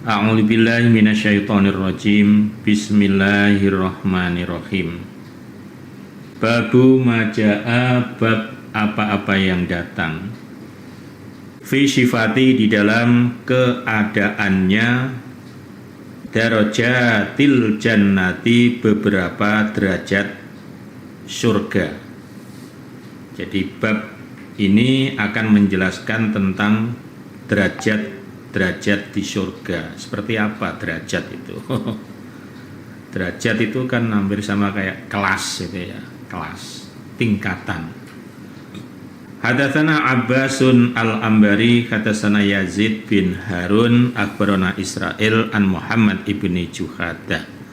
A'udzubillahi minasyaitonirrajim. Bismillahirrahmanirrahim. Babu maja'a, bab apa-apa yang datang. Fi sifati, di dalam keadaannya, darajatil jannati, beberapa derajat surga. Jadi bab ini akan menjelaskan tentang derajat di surga. Seperti apa derajat itu? Derajat itu kan hampir sama kayak kelas gitu ya, kelas, tingkatan. Hadatsana Abbasun al-Ambari, hadatsana Yazid bin Harun, akhbarana Israil an Muhammad ibni Juhadah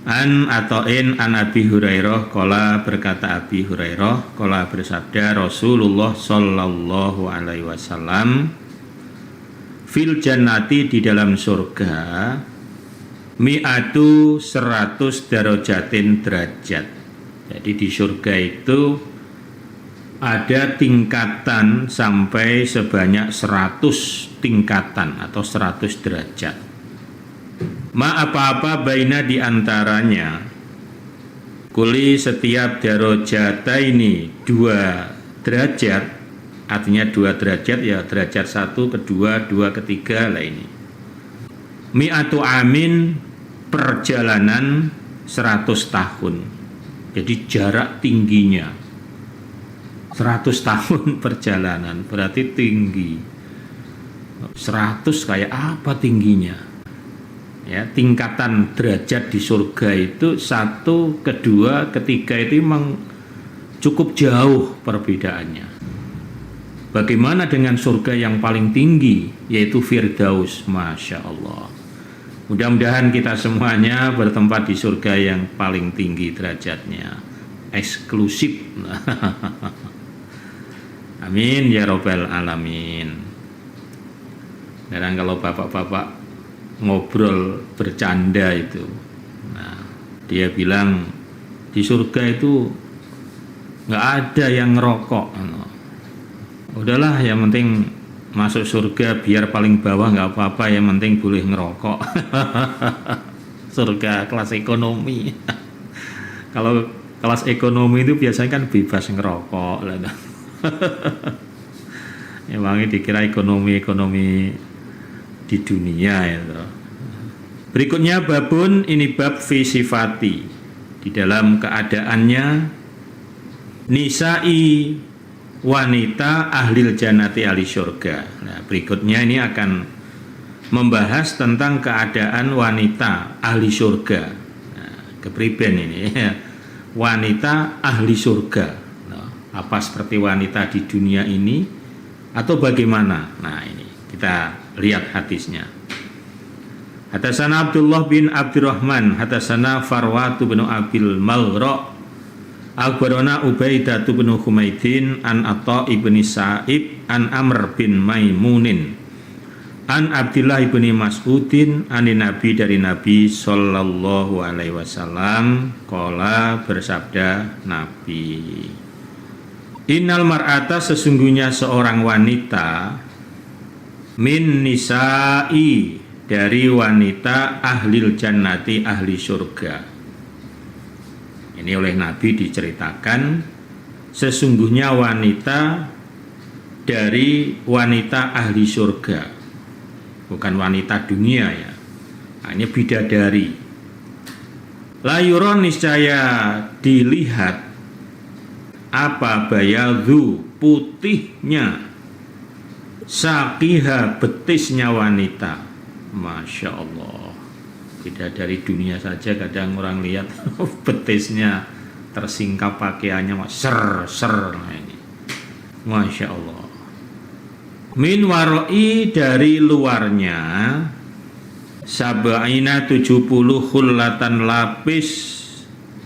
an Ata'in an Abi Hurairah qala, berkata Abi Hurairah, qala bersabda Rasulullah sallallahu alaihi wasallam, fil jannati, di dalam surga, mi'atu 100 darajatin, derajat. Jadi di surga itu ada tingkatan sampai sebanyak 100 tingkatan atau 100 derajat. Ma apa-apa baina, di antaranya, kuli setiap darajata ini 2 derajat, artinya 2 derajat ya, derajat 1, kedua, 2, ketiga lah ini. Mi'atu amin, perjalanan 100 tahun. Jadi jarak tingginya 100 tahun perjalanan, berarti tinggi. 100 kayak apa tingginya? Ya, tingkatan derajat di surga itu 1, kedua, ketiga itu memang cukup jauh perbedaannya. Bagaimana dengan surga yang paling tinggi, yaitu Firdaus? Masya Allah. Mudah-mudahan kita semuanya bertempat di surga yang paling tinggi derajatnya, eksklusif. Amin ya robbal alamin. Dan kalau bapak-bapak ngobrol bercanda itu, nah, dia bilang di surga itu nggak ada yang ngerokok. Udahlah, yang penting masuk surga biar paling bawah nggak apa-apa, yang penting boleh ngerokok. Surga kelas ekonomi. Kalau kelas ekonomi itu biasanya kan bebas ngerokok lah. Emangnya dikira ekonomi di dunia itu. Berikutnya babun, ini bab fi sifati, di dalam keadaannya nisa'i, wanita ahlil jannati, ahli surga. Nah, berikutnya ini akan membahas tentang keadaan wanita ahli surga. Nah, kepriben ini ya. Wanita ahli surga. Nah, apa seperti wanita di dunia ini atau bagaimana? Nah, ini kita lihat hadisnya. Hadatsana Abdullah bin Abdurrahman, hadatsana Farwatu bin Abil Malra, akhbarana Ubaidah bin Humaidin an Atha ibni Sa'ib an Amr bin Maimunin an Abdullah bin Mas'udin an Nabi, dari Nabi sallallahu alaihi wasallam, qala, bersabda Nabi, innal mar'ata, sesungguhnya seorang wanita, min nisa'i, dari wanita ahlil jannati, ahli surga. Ini oleh Nabi diceritakan, sesungguhnya wanita dari wanita ahli surga, bukan wanita dunia ya, hanya bidadari. Layuron, niscaya dilihat, apa bayadhu, putihnya, sakiha, betisnya wanita. Masya Allah, bidadari dunia saja kadang orang lihat betisnya tersingkap pakaiannya, ser. Nah, ini Masya Allah. Min waroi, dari luarnya, sab'ina, 70 khullatan, lapis,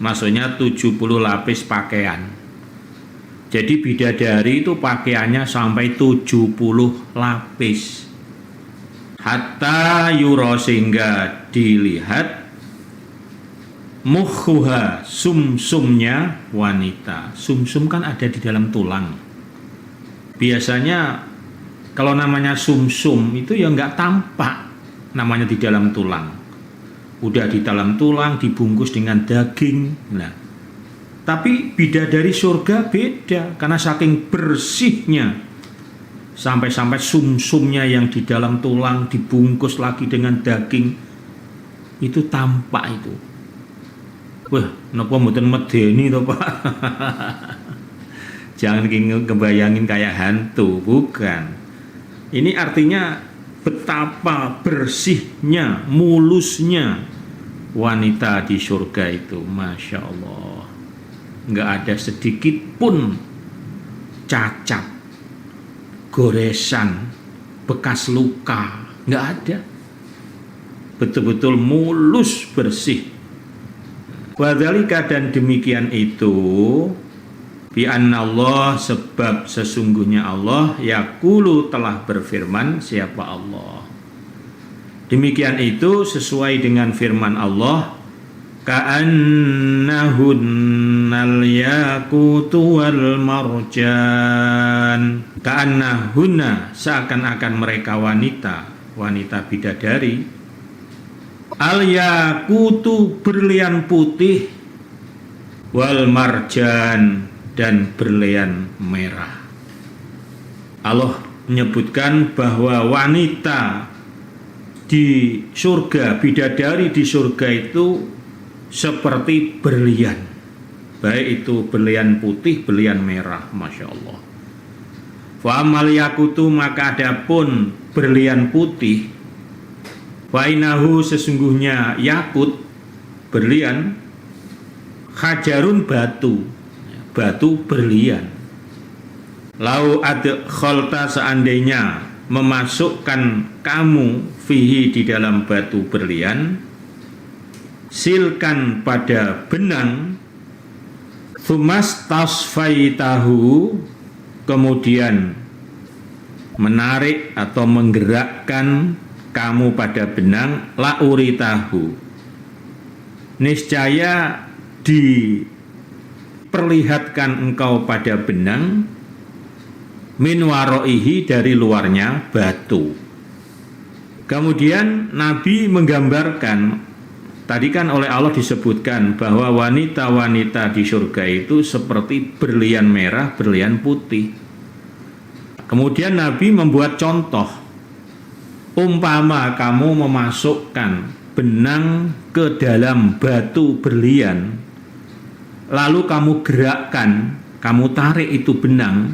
maksudnya 70 lapis pakaian. Jadi bidadari itu pakaiannya sampai 70 lapis. Hatta yuro, sehingga dilihat, mukhuha, sumsumnya wanita. Sumsum kan ada di dalam tulang. Biasanya kalau namanya sumsum itu ya nggak tampak, namanya di dalam tulang. Udah di dalam tulang, dibungkus dengan daging. Nah, tapi bidadari surga beda, karena saking bersihnya, sampai-sampai sumsumnya yang di dalam tulang dibungkus lagi dengan daging, itu tampak itu. Wah, napa mboten medeni to, Pak? Jangan kebayangin kayak hantu, bukan. Ini artinya betapa bersihnya, mulusnya wanita di surga itu, Masya Allah. Nggak ada sedikit pun cacat, goresan, bekas luka, nggak ada. Betul-betul mulus, bersih. Wadzalika, dan demikian itu, bi Allah, sebab sesungguhnya Allah yaqulu, telah berfirman. Siapa Allah? Demikian itu sesuai dengan firman Allah, ka'annahunnal yaqutu wal marjan. Ka'annahunna, seakan-akan mereka wanita bidadari, al yaqutu, berlian putih, wal marjan, dan berlian merah. Allah menyebutkan bahwa wanita di surga, bidadari di surga itu seperti berlian, baik itu berlian putih, berlian merah, Masya Allah. Wa amal yakutu, maka adapun berlian putih, wa inahu, sesungguhnya yakut, berlian, hajarun, batu berlian. Lau adkhalta, seandainya memasukkan kamu fihi, di dalam batu berlian, silkan, pada benang, thumas tasfaitahu, kemudian menarik atau menggerakkan kamu pada benang, lauritahu, niscaya diperlihatkan engkau pada benang, min waroihi, dari luarnya batu. Kemudian Nabi menggambarkan, tadi kan oleh Allah disebutkan bahwa wanita-wanita di surga itu seperti berlian merah, berlian putih. Kemudian Nabi membuat contoh, umpama kamu memasukkan benang ke dalam batu berlian, lalu kamu gerakkan, kamu tarik itu benang,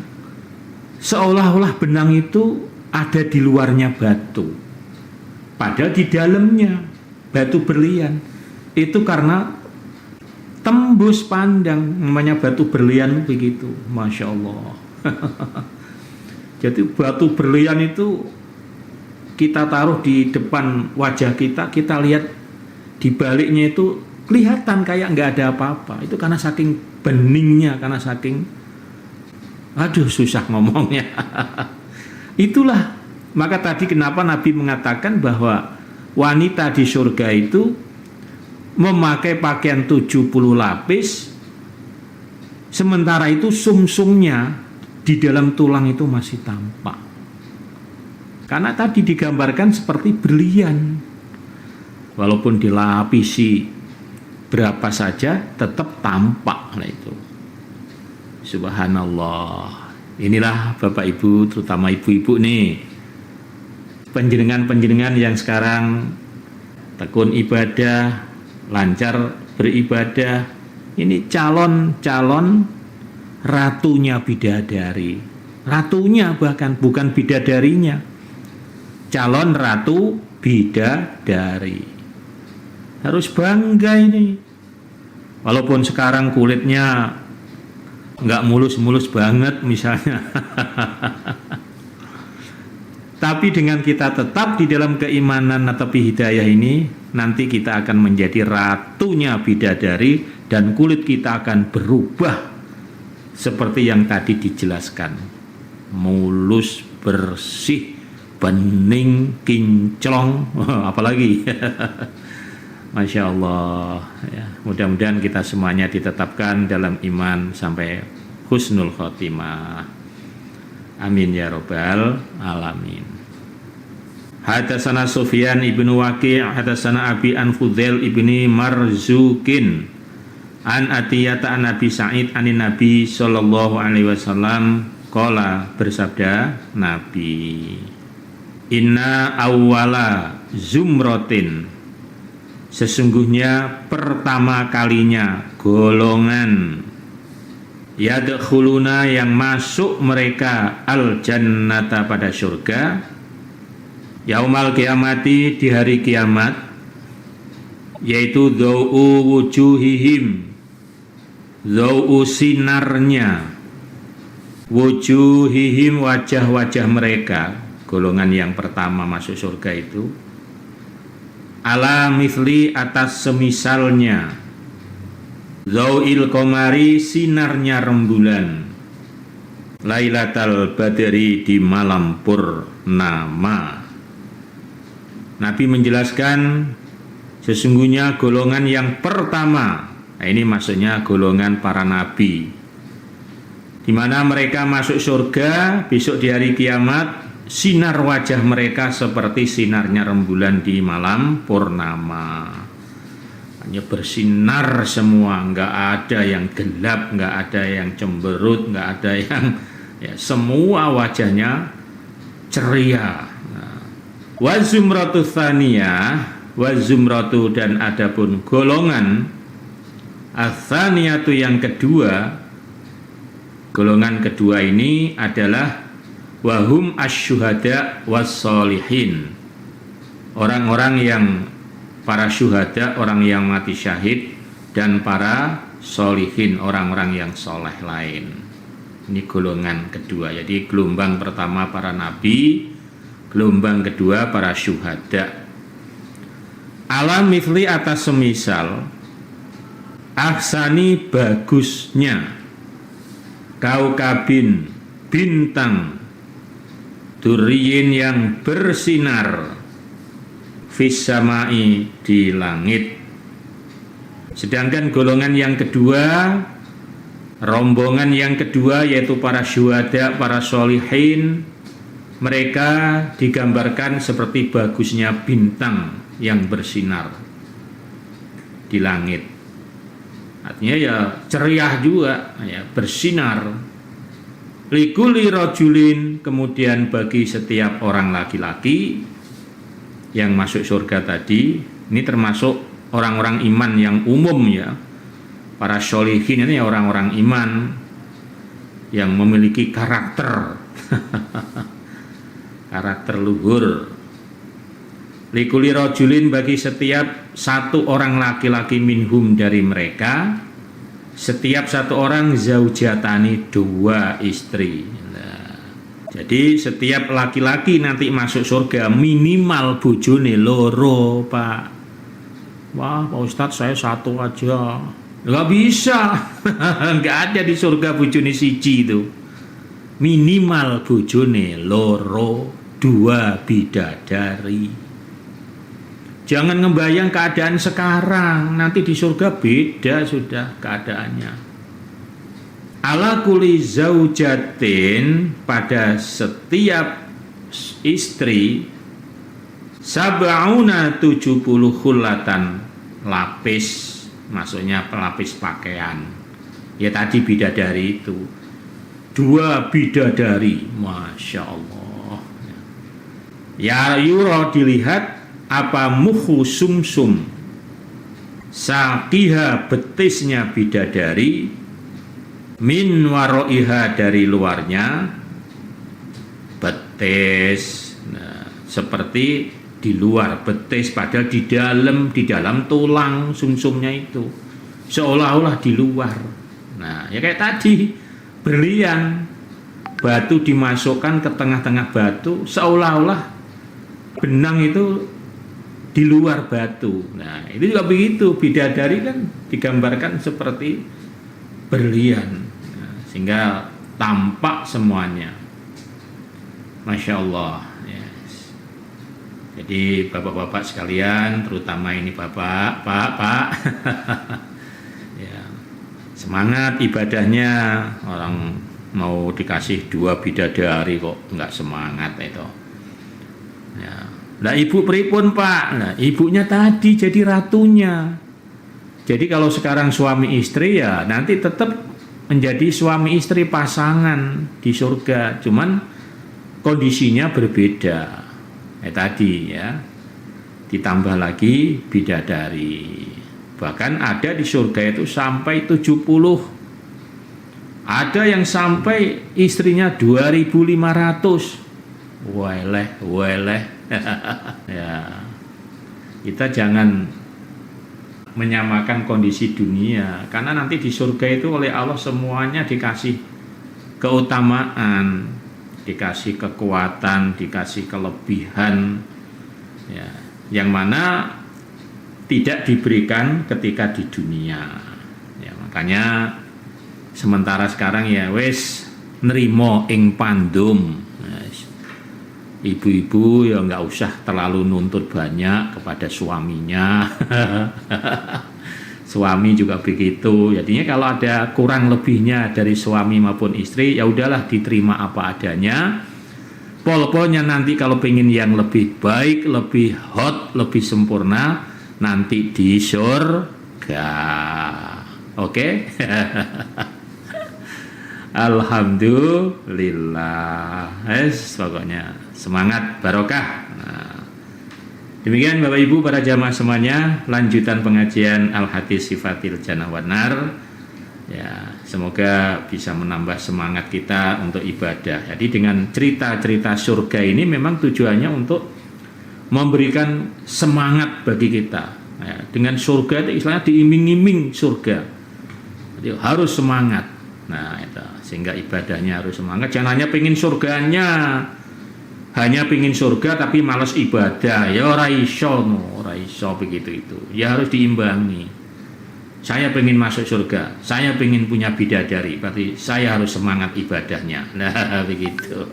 seolah-olah benang itu ada di luarnya batu, padahal di dalamnya batu berlian. Itu karena tembus pandang, namanya batu berlian begitu, Masya Allah. Jadi batu berlian itu kita taruh di depan wajah kita, kita lihat di baliknya itu kelihatan kayak nggak ada apa-apa. Itu karena saking beningnya, karena saking, aduh susah ngomongnya. Itulah, maka tadi kenapa Nabi mengatakan bahwa wanita di surga itu memakai pakaian 70 lapis, sementara itu sumsumnya di dalam tulang itu masih tampak. Karena tadi digambarkan seperti berlian, walaupun dilapisi berapa saja tetap tampak. Nah itu, subhanallah. Inilah Bapak Ibu, terutama ibu-ibu nih, penjenengan yang sekarang tekun ibadah, lancar beribadah, ini calon ratunya bidadari, ratunya bahkan bukan bidadarinya, calon ratu bidadari. Harus bangga ini, walaupun sekarang kulitnya nggak mulus-mulus banget misalnya. Tapi dengan kita tetap di dalam keimanan atau hidayah ini, nanti kita akan menjadi ratunya bidadari, dan kulit kita akan berubah seperti yang tadi dijelaskan, mulus, bersih, bening, kinclong, apalagi. Masya Allah ya. Mudah-mudahan kita semuanya ditetapkan dalam iman sampai husnul khotimah. Amin ya robbal alamin. Hadatsana Sufyan ibnu Waqi' hadatsana Abi an Fudail ibni Marzukin an Atiyata an Nabi Sa'id anin Nabi sallallahu alaihi wasallam qala, bersabda Nabi, inna awwala zumratin, sesungguhnya pertama kalinya golongan yadkhuluna yang masuk mereka al jannata pada surga yaumal kiamati di hari kiamat, yaitu dhau'u wujuhihim, dhau'u sinarnya, wujuhihim wajah-wajah mereka, golongan yang pertama masuk surga itu, ala mithli atas semisalnya, dhau'il qamari sinarnya rembulan, lailatal badri di malam purnama. Nabi menjelaskan sesungguhnya golongan yang pertama, nah ini maksudnya golongan para nabi, di mana mereka masuk surga besok di hari kiamat, sinar wajah mereka seperti sinarnya rembulan di malam purnama. Hanya bersinar semua, nggak ada yang gelap, nggak ada yang cemberut, nggak ada yang semua wajahnya ceria. Wazumratu tsaniyah, wazumratu dan adapun golongan atsaniyatu yang kedua, golongan kedua ini adalah wahum asyuhada wassolihin, orang-orang yang para syuhada, orang yang mati syahid, dan para solihin, orang-orang yang soleh lain. Ini golongan kedua. Jadi gelombang pertama para nabi, gelombang kedua para syuhada. Ala mithli atas semisal, ahsani bagusnya, kaukabin bintang, duriyin yang bersinar, fissamai di langit. Sedangkan golongan yang kedua, rombongan yang kedua, yaitu para syuhada, para sholihin, mereka digambarkan seperti bagusnya bintang yang bersinar di langit. Artinya ya ceria juga, ya bersinar. Likuli rajulin, kemudian bagi setiap orang laki-laki yang masuk surga tadi, ini termasuk orang-orang iman yang umum ya. Para sholihin ini orang-orang iman yang memiliki karakter karakter luhur. Likuli rajulin, bagi setiap satu orang laki-laki minhum dari mereka, setiap satu orang zaujatani, dua istri. Nah, jadi setiap laki-laki nanti masuk surga minimal bojone loro, Pak. Wah, Pak Ustadz, saya satu aja. Nggak bisa. Nggak ada di surga bojone siji itu. Minimal bojone loro, dua bidadari. Jangan ngebayang keadaan sekarang, nanti di surga beda sudah keadaannya. Ala kulli zaujatin, pada setiap istri, sab'una 70 khulatan, lapis, maksudnya pelapis pakaian. Ya tadi bidadari itu, dua bidadari, Masya Allah. Ya yura, dilihat apa muhu sumsum, sakiha betisnya bidadari, min waroiha dari luarnya, betis. Nah, seperti di luar betis, padahal di dalam tulang sumsumnya itu, seolah-olah di luar. Nah, ya kayak tadi berlian, batu dimasukkan ke tengah-tengah batu, seolah-olah benang itu di luar batu. Nah, itu juga begitu, bidadari kan digambarkan seperti berlian, nah, sehingga tampak semuanya. Masya Allah. Yes. Jadi bapak-bapak sekalian, terutama ini bapak, pak, ya, semangat ibadahnya. Orang mau dikasih dua bidadari kok nggak semangat itu. Ya, Lah ibu pripun Pak? Nah, ibunya tadi jadi ratunya. Jadi kalau sekarang suami istri ya nanti tetap menjadi suami istri pasangan di surga. Cuman kondisinya berbeda. Tadi ya. Ditambah lagi bidadari. Bahkan ada di surga itu sampai 70. Ada yang sampai istrinya 2.500. Weleh. Ya. Kita jangan menyamakan kondisi dunia, karena nanti di surga itu oleh Allah semuanya dikasih keutamaan, dikasih kekuatan, dikasih kelebihan ya, yang mana tidak diberikan ketika di dunia ya. Makanya sementara sekarang ya wis nerimo ing pandum. Ibu-ibu ya nggak usah terlalu nuntut banyak kepada suaminya. Suami juga begitu. Jadinya kalau ada kurang lebihnya dari suami maupun istri, ya udahlah diterima apa adanya. Pol-polnya nanti kalau pengen yang lebih baik, lebih hot, lebih sempurna, nanti di surga. Oke? Alhamdulillah. Pokoknya semangat barokah. Nah, demikian Bapak Ibu para jamaah semuanya, lanjutan pengajian Al-Hadis Sifatil Jannah wan Nar. Ya, semoga bisa menambah semangat kita untuk ibadah. Jadi dengan cerita-cerita surga ini memang tujuannya untuk memberikan semangat bagi kita. Ya, dengan surga itu istilahnya diiming-iming surga. Jadi harus semangat. Nah, itu sehingga ibadahnya harus semangat. Jangan hanya pengen surganya, hanya pengen surga tapi malas ibadah. Ya ora iso begitu itu. Ya harus diimbangi. Saya pengen masuk surga, saya pengen punya bidadari, berarti saya harus semangat ibadahnya. Nah, begitu.